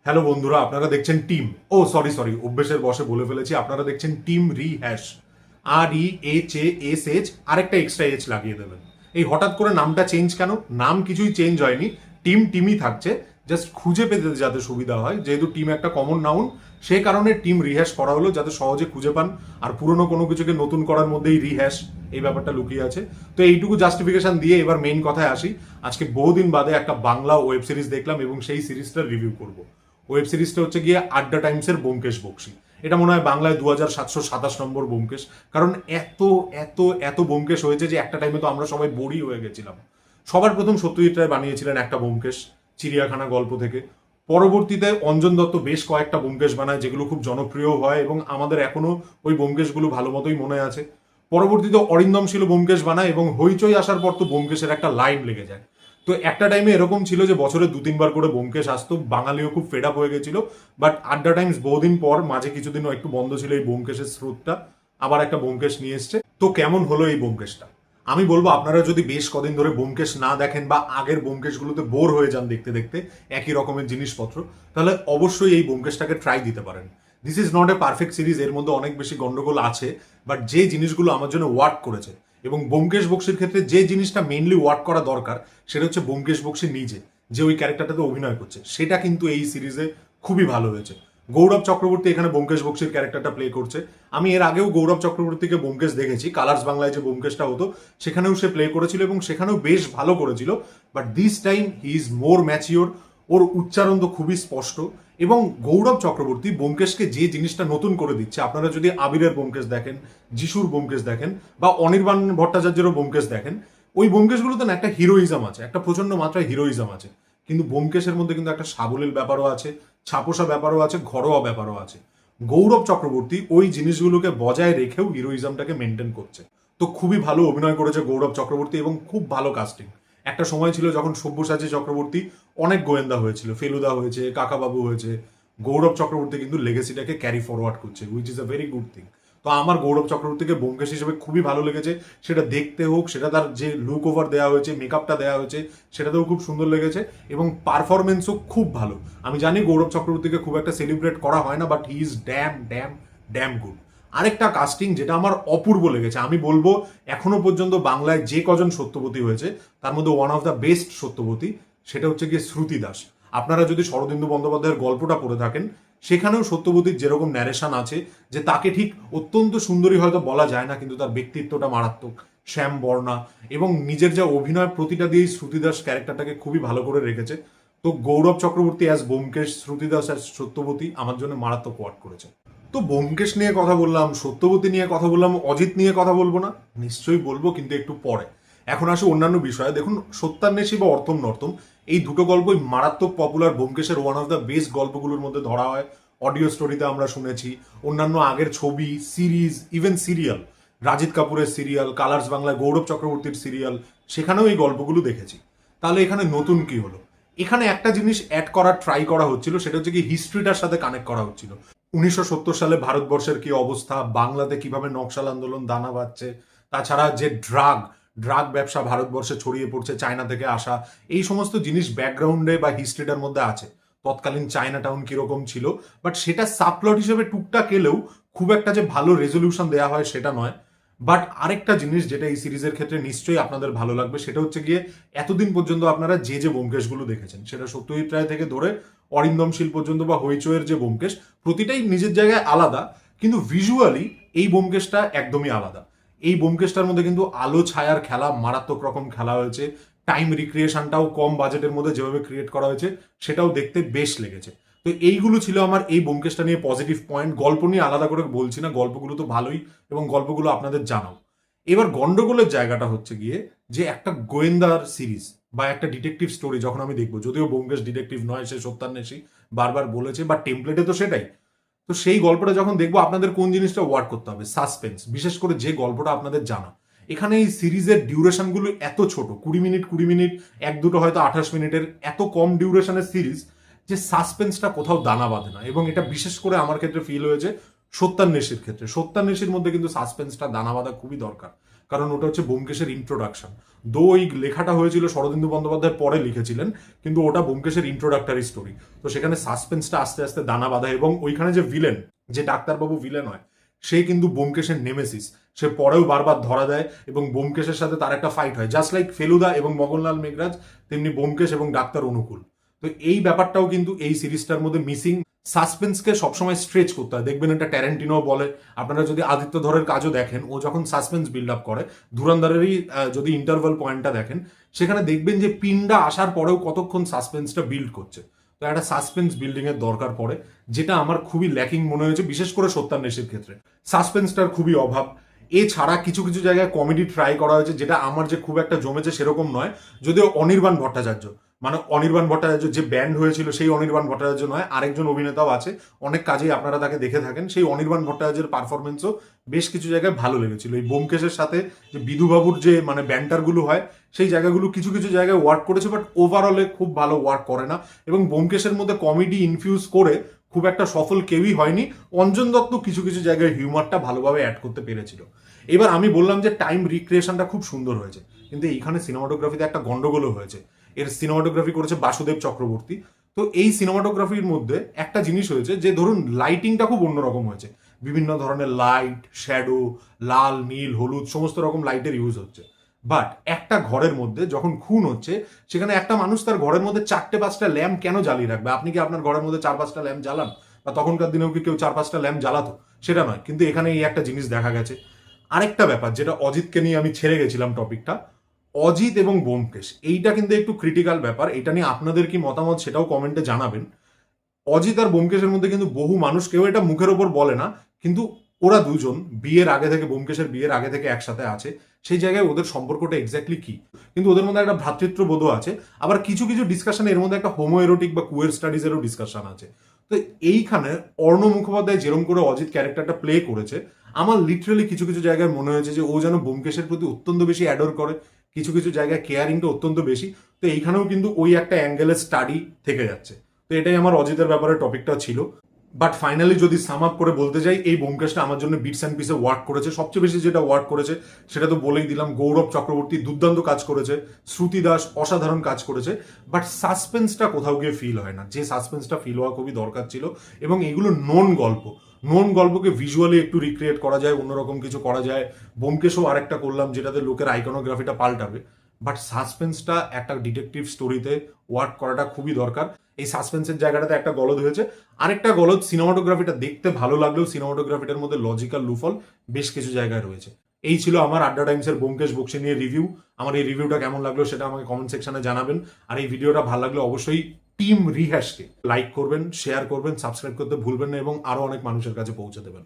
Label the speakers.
Speaker 1: Hello বন্ধুরা, আপনারা দেখছেন টিম সরি অভ্যেসের বসে বলে ফেলেছি। আপনারা দেখছেন টিম রিহ্যাশ। REHASH, আরেকটা এক্সট্রা এইচ লাগিয়ে দেবেন। এই হঠাৎ করে নামটা চেঞ্জ কেন? নাম কিছুই চেঞ্জ হয়নি, টিম টিমই থাকছে। জাস্ট খুঁজে পেতে যাতে সুবিধা হয়, যেহেতু টিম একটা কমন নাউন, সেই কারণে টিম রিহ্যাশ করা হলো, যাতে সহজে খুঁজে পান। আর পুরনো কোনো কিছুকে নতুন করার মধ্যেই রিহ্যাশ এই ব্যাপারটা লুকিয়ে আছে। তো এইটুকু জাস্টিফিকেশন দিয়ে এবার মেইন কথায় আসি। আজকে বহুদিন বাদে একটা বাংলা ওয়েব সিরিজ দেখলাম এবং সেই সিরিজটার রিভিউ করব। ওয়েব সিরিজটা হচ্ছে গিয়ে আড্ডা টাইমসের ব্যোমকেশ বক্সী। এটা মনে হয় বাংলায় 2727 ব্যোমকেশ। কারণ এত এত এত ব্যোমকেশ হয়েছে যে একটা টাইমে তো আমরা সবাই বোরই হয়ে গেছিলাম। সবার প্রথম সত্যজিৎ রায় বানিয়েছিলেন একটা ব্যোমকেশ, চিড়িয়াখানা গল্প থেকে। পরবর্তীতে অঞ্জন দত্ত বেশ কয়েকটা ব্যোমকেশ বানায়, যেগুলো খুব জনপ্রিয় হয় এবং আমাদের এখনো ওই ব্যোমকেশগুলো ভালো মতোই মনে আছে। পরবর্তীতে অরিন্দম শীল ব্যোমকেশ বানায় এবং হইচই আসার পর তো ব্যোমকেশের একটা লাইন লেগে যায়। তো একটা টাইমে এরকম ছিল যে বছরে 2-3 বার করে ব্যোমকেশ আসতো, বাঙালিও খুব ফেড আপ হয়ে গেছিল। বাট আড্ডা টাইমস বহুদিন পর, মাঝে কিছুদিনও একটু বন্ধ ছিল এই ব্যোমকেশের স্রোতটা, আবার একটা ব্যোমকেশ নিয়ে এসছে। তো কেমন হলো এই ব্যোমকেশটা? আমি বলবো, আপনারা যদি বেশ কদিন ধরে ব্যোমকেশ না দেখেন বা আগের ব্যোমকেশগুলোতে বোর হয়ে যান দেখতে দেখতে একই রকমের জিনিসপত্র, তাহলে অবশ্যই এই ব্যোমকেশটাকে ট্রাই দিতে পারেন। This is not a perfect series, এর মধ্যে অনেক বেশি গন্ডগোল আছে, বাট যে জিনিসগুলো আমার জন্য ওয়ার্ক করেছে, এবং ব্যোমকেশ বক্সীর ক্ষেত্রে যে জিনিসটা মেইনলি ওয়ার্ক করা দরকার, সেটা হচ্ছে ব্যোমকেশ বক্সী নিজে যে ওই ক্যারেক্টারটাতে অভিনয় করছে, সেটা কিন্তু এই সিরিজে খুবই ভালো হয়েছে। গৌরব চক্রবর্তী এখানে ব্যোমকেশ বক্সীর ক্যারেক্টারটা প্লে করছে। আমি এর আগেও গৌরব চক্রবর্তীকে ব্যোমকেশ দেখেছি, কালার্স বাংলায় যে ব্যোমকেশটা হতো সেখানেও সে প্লে করেছিল এবং সেখানেও বেশ ভালো করেছিল। But this time he is more mature. ওর উচ্চারণ তো খুবই স্পষ্ট। এবং গৌরব চক্রবর্তী ব্যোমকেশকে যে জিনিসটা নতুন করে দিচ্ছে, আপনারা যদি আবিরের ব্যোমকেশ দেখেন, যিশুর ব্যোমকেশ দেখেন, বা অনির্বাণ ভট্টাচার্যেরও ব্যোমকেশ দেখেন, ওই ব্যোমকেশগুলোতে না একটা হিরোইজম আছে, একটা প্রচন্ড মাত্রায় হিরোইজম আছে। কিন্তু ব্যোমকেশের মধ্যে কিন্তু একটা সাবলীল ব্যাপারও আছে, ছাপোষা ব্যাপারও আছে, ঘরোয়া ব্যাপারও আছে। গৌরব চক্রবর্তী ওই জিনিসগুলোকে বজায় রেখেও হিরোইজমটাকে মেনটেন করছে। তো খুবই ভালো অভিনয় করেছে গৌরব চক্রবর্তী এবং খুব ভালো কাস্টিং। একটা সময় ছিল যখন সব্যসাচী চক্রবর্তী অনেক গোয়েন্দা হয়েছিল, ফেলুদা হয়েছে, কাকাবাবু হয়েছে। গৌরব চক্রবর্তী কিন্তু লেগেসিটাকে ক্যারি ফরওয়ার্ড করছে, which is a very good thing. তো আমার গৌরব চক্রবর্তীকে ব্যোমকেশ হিসেবে খুবই ভালো লেগেছে। সেটা দেখতে হোক, সেটা তার যে লুক ওভার দেওয়া হয়েছে, মেকআপটা দেওয়া হয়েছে, সেটাতেও খুব সুন্দর লেগেছে এবং পারফরমেন্সও খুব ভালো। আমি জানি গৌরব চক্রবর্তীকে খুব একটা সেলিব্রেট করা হয় না, but he is damn damn damn good. আরেকটা কাস্টিং যেটা আমার অপূর্ব লেগেছে, আমি বলবো এখনো পর্যন্ত বাংলায় যে কজন সত্যবতী হয়েছে তার মধ্যে one of the best Satyabati, সেটা হচ্ছে গিয়ে শ্রুতি দাস। আপনারা যদি শরদিন্দু বন্দ্যোপাধ্যায়ের গল্পটা পড়ে থাকেন, সেখানেও সত্যবতীর যেরকম ন্যারেশন আছে, যে তাকে ঠিক অত্যন্ত সুন্দরী হয়তো বলা যায় না, কিন্তু তার ব্যক্তিত্বটা মারাত্মক, শ্যাম বর্ণা, এবং নিজের যা অভিনয় প্রতিটা দিয়েই শ্রুতি দাস ক্যারেক্টারটাকে খুবই ভালো করে রেখেছে। তো গৌরব চক্রবর্তী অ্যাজ ব্যোমকেশ, শ্রুতি দাস অ্যাজ সত্যবতী আমার জন্য মারাত্মক ওয়ার্ক করেছে। তো ব্যোমকেশ নিয়ে কথা বললাম, সত্যবতী নিয়ে কথা বললাম, অজিত নিয়ে কথা বলবো না? নিশ্চয়ই বলবো, কিন্তু একটু পরে। এখন আসে অন্যান্য বিষয়ে। দেখুন, সত্যান্বেষী বা অর্থম নর্তম, এই দুটো গল্পই মারাত্মক পপুলার, ব্যোমকেশের ওয়ান অফ দ্য বেস্ট গল্পগুলোর মধ্যে ধরা হয়। অডিও স্টোরিতে আমরা শুনেছি, অন্যান্য আগের ছবি, সিরিজ, ইভেন সিরিয়াল, রাজিত কাপুরের সিরিয়াল, কালার্স বাংলায় গৌরব চক্রবর্তীর সিরিয়াল, সেখানেও এই গল্পগুলো দেখেছি। তাহলে এখানে নতুন কি হলো? এখানে একটা জিনিস অ্যাড করার ট্রাই করা হচ্ছিল, সেটা হচ্ছে কি হিস্ট্রিটার সাথে কানেক্ট করা হচ্ছিল। 1970 সালে ভারতবর্ষের কি অবস্থা, বাংলাতে কিভাবে নকশাল আন্দোলন দানা বাঁধছে, তাছাড়া যে ড্রাগ ড্রাগ ব্যবসা ভারতবর্ষে ছড়িয়ে পড়ছে চায়না থেকে আসা, এই সমস্ত জিনিস ব্যাকগ্রাউন্ডে বা হিস্ট্রিটার মধ্যে আছে। তৎকালীন চায়না টাউন কিরকম ছিল, বাট সেটা সাবপ্লট হিসেবে টুকটাক এলেও খুব একটা যে ভালো রেজলিউশন দেওয়া হয় সেটা নয়। বাট আরেকটা জিনিস যেটা এই সিরিজের ক্ষেত্রে নিশ্চয়ই আপনাদের ভালো লাগবে, সেটা হচ্ছে গিয়ে এতদিন পর্যন্ত আপনারা যে যে ব্যোমকেশগুলো দেখেছেন, সেটা সত্যজিৎ রায় থেকে ধরে অরিন্দম শীল পর্যন্ত বা হইচইয়ের যে ব্যোমকেশ, প্রতিটাই নিজের জায়গায় আলাদা, কিন্তু ভিজুয়ালি এই ব্যোমকেশটা একদমই আলাদা। এই ব্যোমকেশটার মধ্যে কিন্তু আলো ছায়ার খেলা মারাত্মক রকম খেলা হয়েছে। টাইম রিক্রিয়েশনটাও কম বাজেটের মধ্যে যেভাবে ক্রিয়েট করা হয়েছে, সেটাও দেখতে বেশ লেগেছে। তো এইগুলো ছিল আমার এই ব্যোমকেশটা নিয়ে পজিটিভ পয়েন্ট। গল্প নিয়ে আলাদা করে বলছি না, গল্পগুলো তো ভালোই এবং গল্পগুলো আপনাদের জানাও। এবার গন্ডগোলের জায়গাটা হচ্ছে গিয়ে যে একটা গোয়েন্দার সিরিজ বা একটা ডিটেকটিভ স্টোরি যখন আমি দেখবো, যদিও ব্যোমকেশ ডিটেকটিভ নয়, সে সত্যান্বেষী, বারবার বলেছে, বা টেমপ্লেটে তো সেটাই। তো সেই গল্পটা যখন দেখবো, আপনাদের কোন জিনিসটা ওয়ার্ক করতে হবে? সাসপেন্স, বিশেষ করে যে গল্পটা আপনাদের জানা। এখানে এই সিরিজের ডিউরেশনগুলো এত ছোট, 20 মিনিট 20 মিনিট, এক দুটো হয়তো 28 মিনিটের, এত কম ডিউরেশনের সিরিজ, যে সাসপেন্সটা কোথাও দানা বাঁধে না। এবং এটা বিশেষ করে আমার ক্ষেত্রে ফিল হয়েছে সত্যান্বেষীর ক্ষেত্রে। সত্যান্বেষীর মধ্যে কিন্তু সাসপেন্সটা দানা বাঁধা খুবই দরকার, কারণ ওটা হচ্ছে ব্যোমকেশের ইন্ট্রোডাকশন। দো ওই লেখাটা হয়েছিল শরদিন্দু বন্দ্যোপাধ্যায় পরে লিখেছিলেন, কিন্তু ওটা ব্যোমকেশের ইন্ট্রোডাক্টরি স্টোরি। তো সেখানে সাসপেন্সটা আস্তে আস্তে দানা বাঁধা, এবং ওইখানে যে ভিলেন, যে ডাক্তারবাবু ভিলেন হয়, সে কিন্তু ব্যোমকেশের নেমেসিস। সে পরেও বারবার ধরা দেয় এবং ব্যোমকেশের সাথে তার একটা ফাইট হয়, জাস্ট লাইক ফেলুদা এবং মগনলাল মেঘরাজ, তেমনি ব্যোমকেশ এবং ডাক্তার অনুকূল। তো এই ব্যাপারটাও কিন্তু এই সিরিজটার মধ্যে মিসিং। সাসপেন্সকে সবসময় স্ট্রেচ করতে হয়, দেখবেন এটা ট্যারেন্টিনো বলে। আপনারা যদি আদিত্য ধরের কাজও দেখেন, ও যখন সাসপেন্স বিল্ড আপ করে, ধুরন্ধরেরই যদি ইন্টারভাল পয়েন্টটা দেখেন, সেখানে দেখবেন যে পিনটা আসার পরেও কতক্ষণ সাসপেন্সটা বিল্ড করছে। তো একটা সাসপেন্স বিল্ডিং এর দরকার পড়ে, যেটা আমার খুবই ল্যাকিং মনে হয়েছে, বিশেষ করে সত্যান্বেষের ক্ষেত্রে সাসপেন্সটার খুবই অভাব। এছাড়া কিছু কিছু জায়গায় কমেডি ট্রাই করা হয়েছে, যেটা আমার যে খুব একটা জমেছে সেরকম নয়। যদিও অনির্বাণ ভট্টাচার্য, মানে অনির্বাণ ভট্টাচার্য যে ব্যান্ড হয়েছিল সেই অনির্বাণ ভট্টাচার্য নয়, আরেকজন অভিনেতাও আছে, অনেক কাজেই আপনারা তাকে দেখে থাকেন। সেই অনির্বাণ ভট্টাচার্যের পারফরমেন্সও বেশ কিছু জায়গায় ভালো লেগেছিল। এই ব্যোমকেশের সাথে যে বিধুবাবুর যে মানে ব্যান্টারগুলো হয়, সেই জায়গাগুলো কিছু কিছু জায়গায় ওয়ার্ক করেছে, বাট ওভারঅলে খুব ভালো ওয়ার্ক করে না। এবং ব্যোমকেশের মধ্যে কমেডি ইনফিউজ করে খুব একটা সফল কেউই হয়নি। অঞ্জন দত্ত কিছু কিছু জায়গায় হিউমারটা ভালোভাবে অ্যাড করতে পেরেছিল। এবার আমি বললাম যে টাইম রিক্রিয়েশনটা খুব সুন্দর হয়েছে, কিন্তু এইখানে সিনেমাটোগ্রাফিতে একটা গন্ডগোলও হয়েছে। এর সিনেমাটোগ্রাফি করেছে বাসুদেব চক্রবর্তী। তো এই সিনেমাটোগ্রাফির মধ্যে একটা জিনিস হয়েছে যে ধরুন লাইটিংটা খুব অন্যরকম হয়েছে, বিভিন্ন ধরনের লাইট, শ্যাডো, লাল, নীল, হলুদ, সমস্ত রকম লাইটের ইউজ হচ্ছে। বাট একটা ঘরের মধ্যে যখন খুন হচ্ছে, সেখানে একটা মানুষ তার ঘরের মধ্যে 4-5টা ল্যাম্প কেন জ্বালিয়ে রাখবে? আপনি কি আপনার ঘরের মধ্যে 4-5টা ল্যাম্প জ্বালান? বা তখনকার দিনেও কি কেউ 4-5টা ল্যাম্প জ্বালাতো? সেটা নয়, কিন্তু এখানে এই একটা জিনিস দেখা গেছে। আরেকটা ব্যাপার, যেটা অজিতকে নিয়ে আমি ছেড়ে গেছিলাম টপিকটা, অজিত এবং ব্যোমকেশ, এইটা কিন্তু একটু ক্রিটিক্যাল ব্যাপার। এটা নিয়ে আপনাদের কি মতামত সেটাও কমেন্টে জানাবেন। অজিত আর ব্যোমকেশের মধ্যে কিন্তু বহু মানুষ, কেউ এটা মুখের ওপর বলে না, কিন্তু ওরা দুজন বিয়ের আগে থেকে, ব্যোমকেশের বিয়ের আগে থেকে একসাথে আছে। সেই জায়গায় ওদের সম্পর্কটা এক্স্যাক্টলি কি, কিন্তু ওদের মধ্যে একটা ভ্রাতৃত্ববোধও আছে। আবার কিছু কিছু ডিসকাশন এর মধ্যে একটা হোমো এরোটিক বা কুয়ের স্টাডিজেরও ডিসকাশন আছে। তো এইখানে অর্ণ মুখোপাধ্যায় যেরকম করে অজিত ক্যারেক্টারটা প্লে করেছে, আমার লিটারালি কিছু কিছু জায়গায় মনে হয়েছে যে ও যেন ব্যোমকেশের প্রতি অত্যন্ত বেশি অ্যাডোর করে, কিছু কিছু জায়গায় কেয়ারিংটা অত্যন্ত বেশি। তো এইখানেও কিন্তু ওই একটা অ্যাঙ্গেলের স্টাডি থেকে যাচ্ছে। তো এটাই আমার অজিতের ব্যাপারে টপিকটা ছিল। বাট ফাইনালি যদি সাম আপ করে বলতে যাই, এই ব্যোমকেশটা আমার জন্য বিটস অ্যান্ড পিসে ওয়ার্ক করেছে। সবচেয়ে বেশি যেটা ওয়ার্ক করেছে সেটা তো বলেই দিলাম, গৌরব চক্রবর্তী দুর্দান্ত কাজ করেছে, শ্রুতি দাস অসাধারণ কাজ করেছে। বাট সাসপেন্সটা কোথাও গিয়ে ফিল হয় না, যে সাসপেন্সটা ফিল হওয়া খুবই দরকার ছিল। এবং এগুলো নন গল্পকে ভিজুয়ালি একটু রিক্রিয়েট করা যায়, অন্যরকম কিছু করা যায়। ব্যোমকেশও আরেকটা করলাম যেটাতে লোকের আইকনোগ্রাফিটা পাল্টাবে। বাট সাসপেন্সটা একটা ডিটেকটিভ স্টোরিতে ওয়ার্ক করাটা খুবই দরকার। এই সাসপেন্সের জায়গাটাতে একটা গলদ হয়েছে। আরেকটা গলদ, সিনেমাটোগ্রাফিটা দেখতে ভালো লাগলেও সিনেমাটোগ্রাফিটার মধ্যে লজিক্যাল লুফল বেশ কিছু জায়গায় রয়েছে। এই ছিল আমার আড্ডা টাইমসের ব্যোমকেশ বক্সি নিয়ে রিভিউ। আমার এই রিভিউটা কেমন লাগলো সেটা আমাকে কমেন্ট সেকশনে জানাবেন। আর এই ভিডিওটা ভালো লাগলে অবশ্যই টিম রিহ্যাশকে লাইক করবেন, শেয়ার করবেন, সাবস্ক্রাইব করতে ভুলবেন না, এবং আরো অনেক মানুষের কাছে পৌঁছে দেবেন।